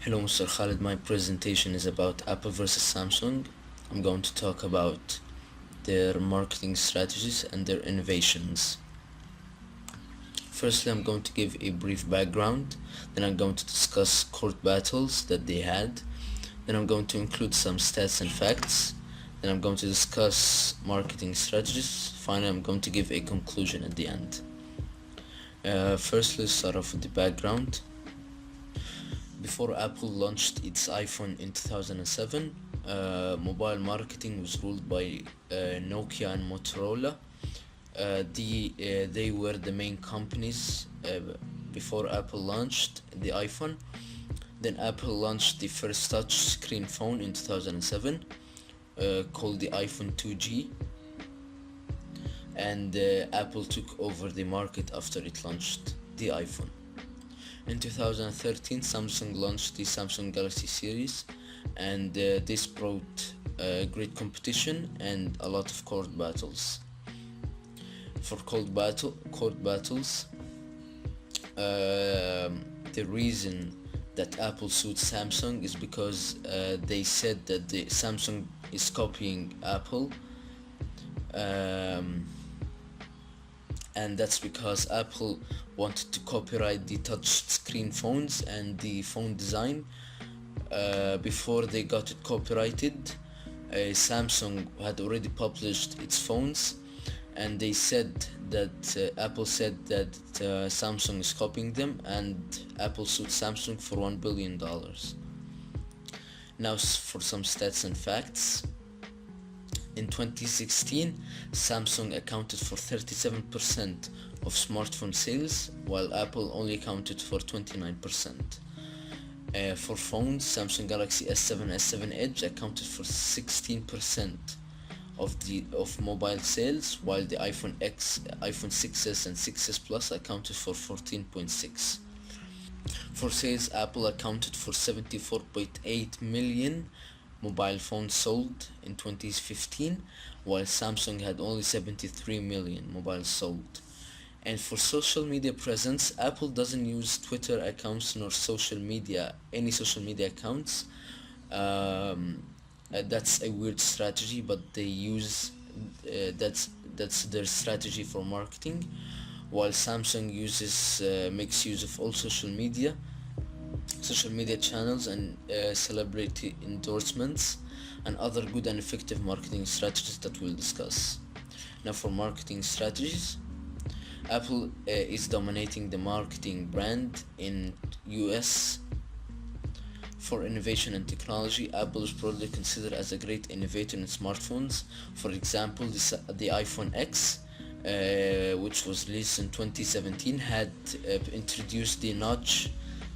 Hello, Mr. Khalid. My presentation is about Apple versus Samsung. I'm going to talk about their marketing strategies and their innovations. Firstly, I'm going to give a brief background, then I'm going to discuss court battles that they had, then I'm going to include some stats and facts, then I'm going to discuss marketing strategies, finally I'm going to give a conclusion at the end. First, let's start off with the background. Before Apple launched its iPhone in 2007, mobile marketing was ruled by Nokia and Motorola. They were the main companies before Apple launched the iPhone. Then Apple launched the first touch screen phone in 2007 called the iPhone 2G, and Apple took over the market after it launched the iPhone. In 2013, Samsung launched the Samsung Galaxy series, and this brought great competition and a lot of court battles. For court battles, the reason that Apple sued Samsung is because they said that the Samsung is copying Apple, and that's because Apple wanted to copyright the touch screen phones and the phone design. Before they got it copyrighted, Samsung had already published its phones, and they said that Apple said that Samsung is copying them, and Apple sued Samsung for $1 billion. Now for some stats and facts. In 2016, Samsung accounted for 37% of smartphone sales, while Apple only accounted for 29%. For phones, Samsung Galaxy S7, S7 Edge accounted for 16% of mobile sales, while the iPhone X, iPhone 6s and 6s Plus accounted for 14.6%. For sales, Apple accounted for 74.8 million mobile phones sold in 2015, while Samsung had only 73 million mobiles sold. And for social media presence, Apple doesn't use Twitter accounts nor any social media accounts. That's a weird strategy, but they use that's their strategy for marketing, while Samsung makes use of all social media channels and celebrity endorsements and other good and effective marketing strategies that we'll discuss. Now for marketing strategies, Apple is dominating the marketing brand in US. For innovation and technology, Apple is broadly considered as a great innovator in smartphones. For example, the iPhone X, which was released in 2017, had introduced the notch,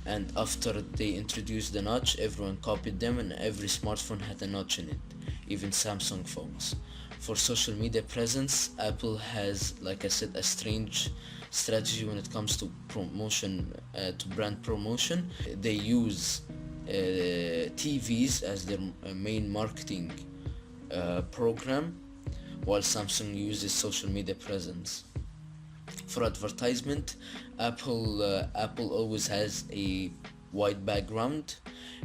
and after they introduced the notch, everyone copied them, and every smartphone had a notch in it, even Samsung phones. For social media presence, Apple has, like I said, a strange strategy when it comes to promotion, to brand promotion. They use TVs as their main marketing program, while Samsung uses social media presence. For advertisement, Apple always has a white background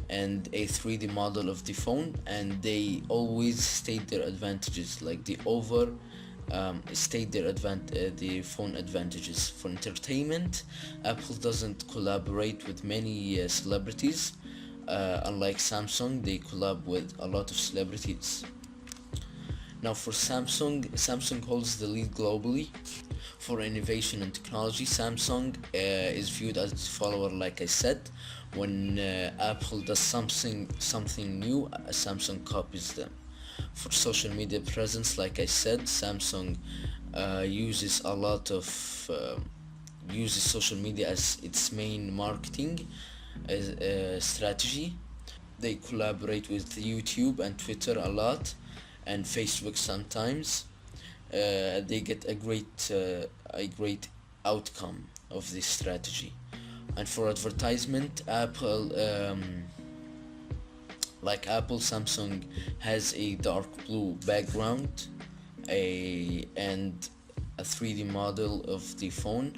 and a 3D model of the phone, and they always state their advantages, like the phone advantages. For entertainment, Apple doesn't collaborate with many celebrities. Unlike Samsung, they collab with a lot of celebrities. Now for Samsung holds the lead globally. For innovation and technology, Samsung is viewed as the follower, like I said. When Apple does something new, Samsung copies them. For social media presence, like I said, Samsung uses social media as its main marketing strategy. They collaborate with YouTube and Twitter a lot, and Facebook sometimes. They get a great outcome of this strategy. And for advertisement, Samsung has a dark blue background, and a 3D model of the phone,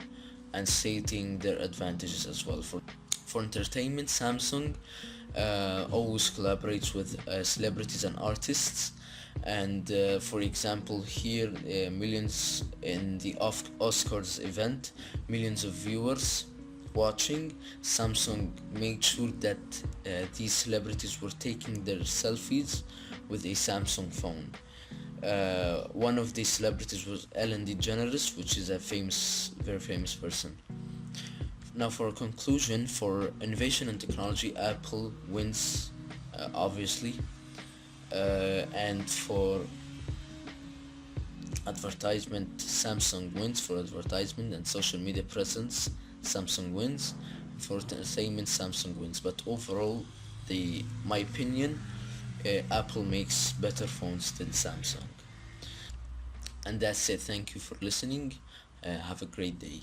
and stating their advantages as well. For entertainment, Samsung always collaborates with celebrities and artists, and for example here, millions in the Oscars event, millions of viewers watching. Samsung made sure that these celebrities were taking their selfies with a Samsung phone. One of these celebrities was Ellen DeGeneres, which is a very famous person. Now, for a conclusion, for innovation and technology, Apple wins, obviously, and for advertisement, Samsung wins. For advertisement and social media presence, Samsung wins. For entertainment, Samsung wins. But overall, my opinion, Apple makes better phones than Samsung. And that's it. Thank you for listening. Have a great day.